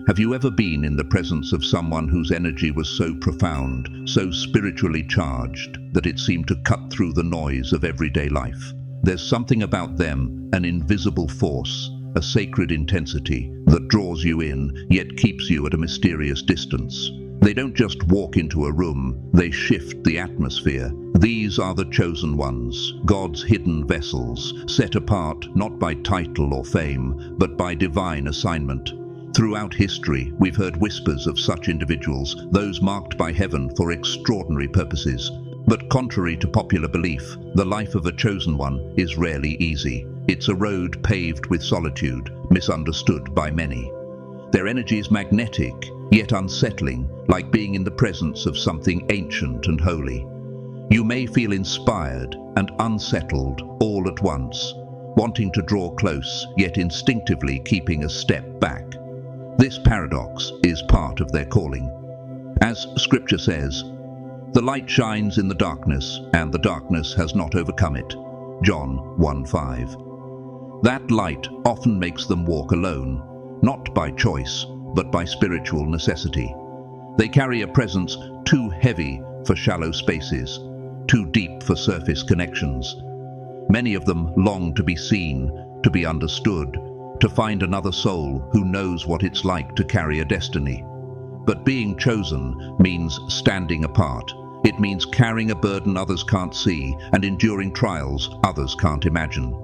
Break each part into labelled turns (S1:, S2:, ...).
S1: Have you ever been in the presence of someone whose energy was so profound, so spiritually charged, that it seemed to cut through the noise of everyday life? There's something about them, an invisible force, a sacred intensity that draws you in, yet keeps you at a mysterious distance. They don't just walk into a room, they shift the atmosphere. These are the chosen ones, God's hidden vessels, set apart not by title or fame, but by divine assignment. Throughout history, we've heard whispers of such individuals, those marked by heaven for extraordinary purposes. But contrary to popular belief, the life of a chosen one is rarely easy. It's a road paved with solitude, misunderstood by many. Their energy is magnetic, yet unsettling, like being in the presence of something ancient and holy. You may feel inspired and unsettled all at once, wanting to draw close, yet instinctively keeping a step back. This paradox is part of their calling. As Scripture says, "The light shines in the darkness, and the darkness has not overcome it." John 1:5. That light often makes them walk alone, not by choice, but by spiritual necessity. They carry a presence too heavy for shallow spaces, too deep for surface connections. Many of them long to be seen, to be understood, to find another soul who knows what it's like to carry a destiny. But being chosen means standing apart. It means carrying a burden others can't see and enduring trials others can't imagine.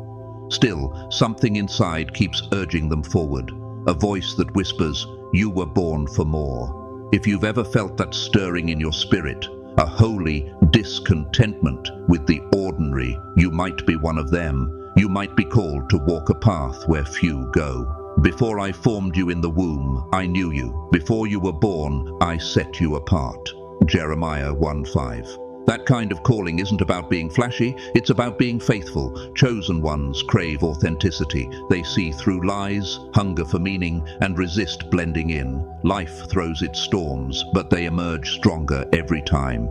S1: Still, something inside keeps urging them forward, a voice that whispers, "You were born for more." If you've ever felt that stirring in your spirit, a holy discontentment with the ordinary, you might be one of them. You might be called to walk a path where few go. "Before I formed you in the womb, I knew you. Before you were born, I set you apart." Jeremiah 1:5. That kind of calling isn't about being flashy, it's about being faithful. Chosen ones crave authenticity. They see through lies, hunger for meaning, and resist blending in. Life throws its storms, but they emerge stronger every time.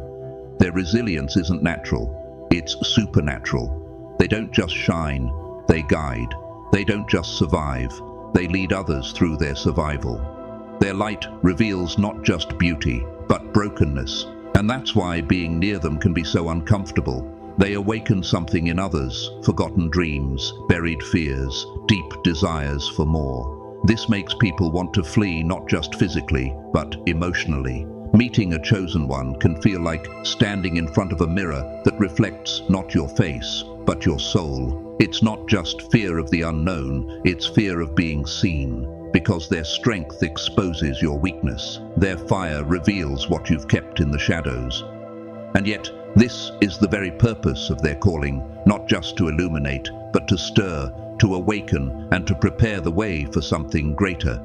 S1: Their resilience isn't natural, it's supernatural. They don't just shine, they guide. They don't just survive, they lead others through their survival. Their light reveals not just beauty, but brokenness. And that's why being near them can be so uncomfortable. They awaken something in others, forgotten dreams, buried fears, deep desires for more. This makes people want to flee not just physically, but emotionally. Meeting a chosen one can feel like standing in front of a mirror that reflects not your face, but your soul. It's not just fear of the unknown, it's fear of being seen. Because their strength exposes your weakness. Their fire reveals what you've kept in the shadows. And yet, this is the very purpose of their calling, not just to illuminate, but to stir, to awaken, and to prepare the way for something greater.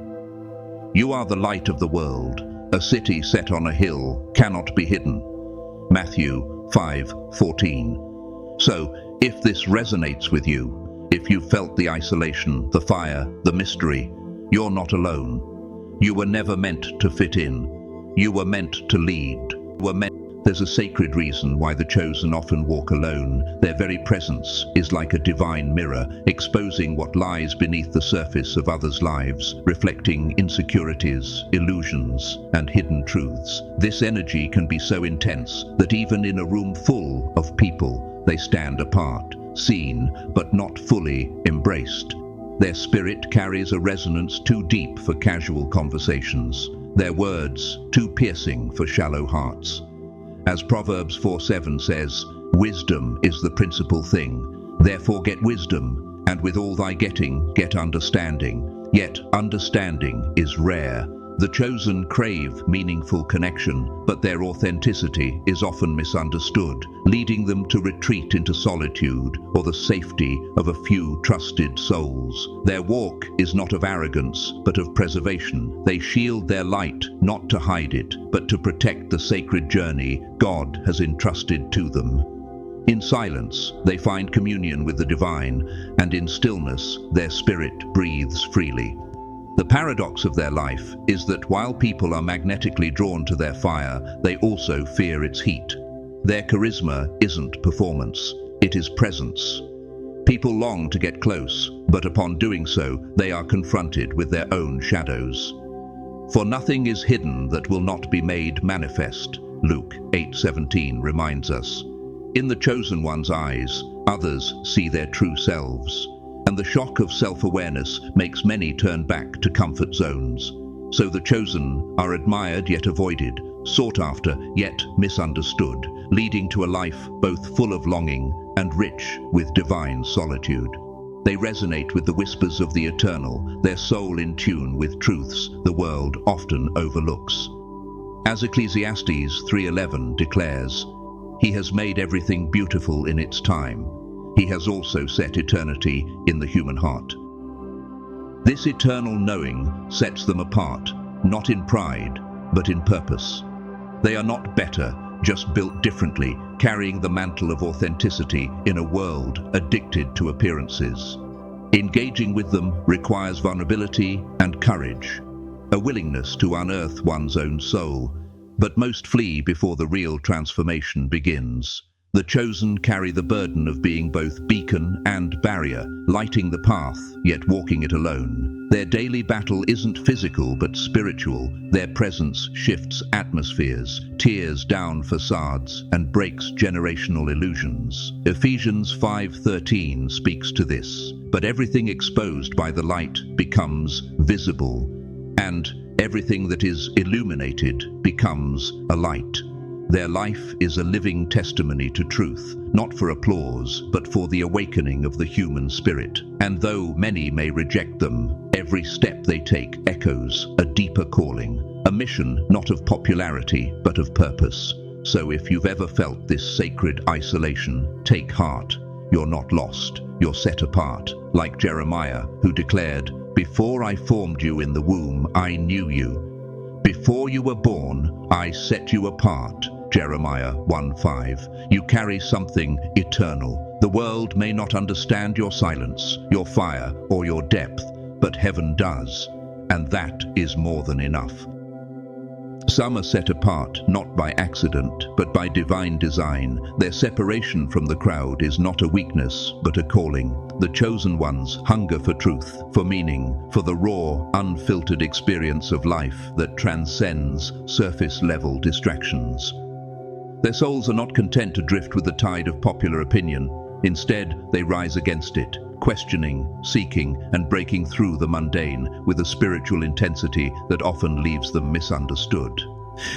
S1: You are the light of the world. A city set on a hill cannot be hidden. Matthew 5:14. So, if this resonates with you, if you felt the isolation, the fire, the mystery, you're not alone. You were never meant to fit in. You were meant to lead. There's a sacred reason why the chosen often walk alone. Their very presence is like a divine mirror, exposing what lies beneath the surface of others' lives, reflecting insecurities, illusions, and hidden truths. This energy can be so intense that even in a room full of people, they stand apart, seen, but not fully embraced. Their spirit carries a resonance too deep for casual conversations, their words too piercing for shallow hearts. As Proverbs 4:7 says, "Wisdom is the principal thing. Therefore get wisdom, and with all thy getting, get understanding." Yet understanding is rare. The chosen crave meaningful connection, but their authenticity is often misunderstood, leading them to retreat into solitude or the safety of a few trusted souls. Their walk is not of arrogance, but of preservation. They shield their light not to hide it, but to protect the sacred journey God has entrusted to them. In silence, they find communion with the divine, and in stillness, their spirit breathes freely. The paradox of their life is that while people are magnetically drawn to their fire, they also fear its heat. Their charisma isn't performance, it is presence. People long to get close, but upon doing so, they are confronted with their own shadows. For nothing is hidden that will not be made manifest, Luke 8:17 reminds us. In the chosen one's eyes, others see their true selves, and the shock of self-awareness makes many turn back to comfort zones. So the chosen are admired yet avoided, sought after yet misunderstood, leading to a life both full of longing and rich with divine solitude. They resonate with the whispers of the eternal, their soul in tune with truths the world often overlooks. As Ecclesiastes 3:11 declares, "He has made everything beautiful in its time. He has also set eternity in the human heart." This eternal knowing sets them apart, not in pride, but in purpose. They are not better, just built differently, carrying the mantle of authenticity in a world addicted to appearances. Engaging with them requires vulnerability and courage, a willingness to unearth one's own soul, but most flee before the real transformation begins. The chosen carry the burden of being both beacon and barrier, lighting the path, yet walking it alone. Their daily battle isn't physical but spiritual. Their presence shifts atmospheres, tears down facades, and breaks generational illusions. Ephesians 5:13 speaks to this. But everything exposed by the light becomes visible, and everything that is illuminated becomes a light. Their life is a living testimony to truth, not for applause, but for the awakening of the human spirit. And though many may reject them, every step they take echoes a deeper calling, a mission not of popularity, but of purpose. So if you've ever felt this sacred isolation, take heart. You're not lost, you're set apart, like Jeremiah, who declared, "Before I formed you in the womb, I knew you. Before you were born, I set you apart." Jeremiah 1:5. You carry something eternal. The world may not understand your silence, your fire, or your depth, but heaven does, and that is more than enough. Some are set apart, not by accident, but by divine design. Their separation from the crowd is not a weakness, but a calling. The chosen ones hunger for truth, for meaning, for the raw, unfiltered experience of life that transcends surface-level distractions. Their souls are not content to drift with the tide of popular opinion. Instead, they rise against it, questioning, seeking, and breaking through the mundane with a spiritual intensity that often leaves them misunderstood.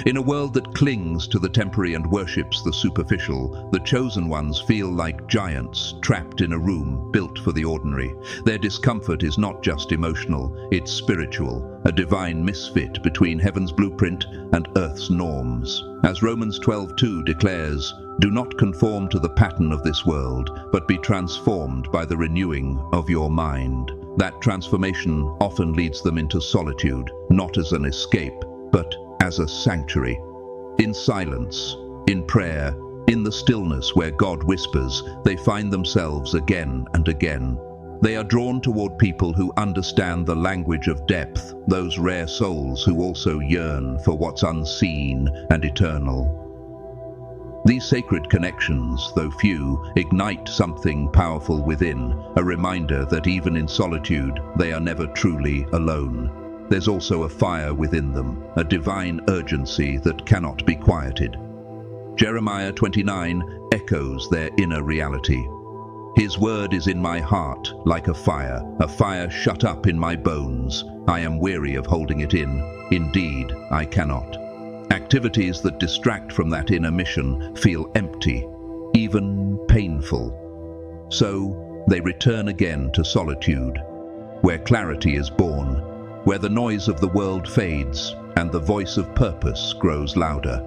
S1: In a world that clings to the temporary and worships the superficial, the chosen ones feel like giants trapped in a room built for the ordinary. Their discomfort is not just emotional, it's spiritual, a divine misfit between heaven's blueprint and earth's norms. As Romans 12:2 declares, "Do not conform to the pattern of this world, but be transformed by the renewing of your mind." That transformation often leads them into solitude, not as an escape, but as a sanctuary. In silence, in prayer, in the stillness where God whispers, they find themselves again and again. They are drawn toward people who understand the language of depth, those rare souls who also yearn for what's unseen and eternal. These sacred connections, though few, ignite something powerful within, a reminder that even in solitude, they are never truly alone. There's also a fire within them, a divine urgency that cannot be quieted. Jeremiah 29 echoes their inner reality. His word is in my heart like a fire shut up in my bones. I am weary of holding it in. Indeed, I cannot. Activities that distract from that inner mission feel empty, even painful. So they return again to solitude, where clarity is born, where the noise of the world fades and the voice of purpose grows louder.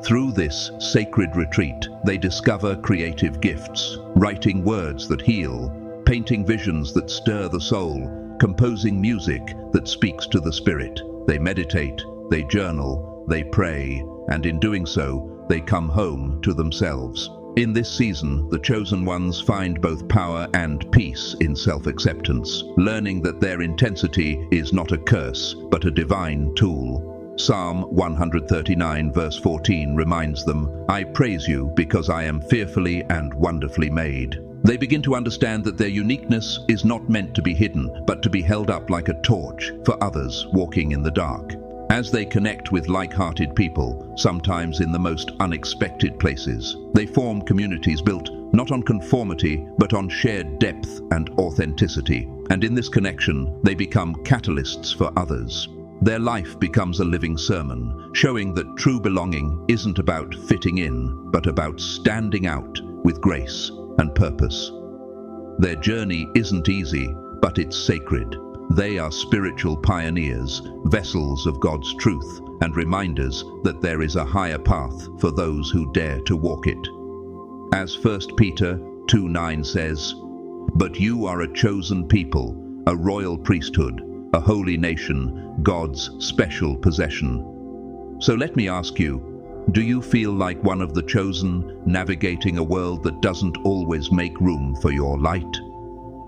S1: Through this sacred retreat, they discover creative gifts, writing words that heal, painting visions that stir the soul, composing music that speaks to the spirit. They meditate, they journal, they pray, and in doing so, they come home to themselves. In this season, the chosen ones find both power and peace in self-acceptance, learning that their intensity is not a curse, but a divine tool. Psalm 139 verse 14 reminds them, "I praise you because I am fearfully and wonderfully made." They begin to understand that their uniqueness is not meant to be hidden, but to be held up like a torch for others walking in the dark. As they connect with like-hearted people, sometimes in the most unexpected places, they form communities built not on conformity, but on shared depth and authenticity. And in this connection, they become catalysts for others. Their life becomes a living sermon, showing that true belonging isn't about fitting in, but about standing out with grace and purpose. Their journey isn't easy, but it's sacred. They are spiritual pioneers, vessels of God's truth, and reminders that there is a higher path for those who dare to walk it. As 1 Peter 2:9 says, "But you are a chosen people, a royal priesthood, a holy nation, God's special possession." So let me ask you, do you feel like one of the chosen, navigating a world that doesn't always make room for your light?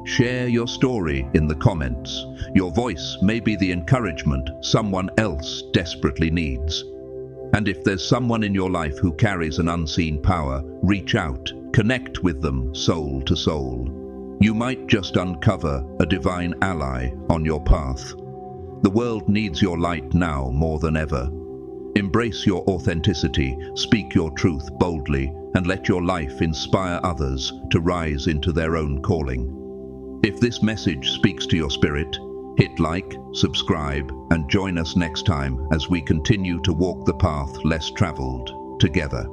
S1: Share your story in the comments. Your voice may be the encouragement someone else desperately needs. And if there's someone in your life who carries an unseen power, reach out, connect with them soul to soul. You might just uncover a divine ally on your path. The world needs your light now more than ever. Embrace your authenticity, speak your truth boldly, and let your life inspire others to rise into their own calling. If this message speaks to your spirit, hit like, subscribe, and join us next time as we continue to walk the path less traveled together.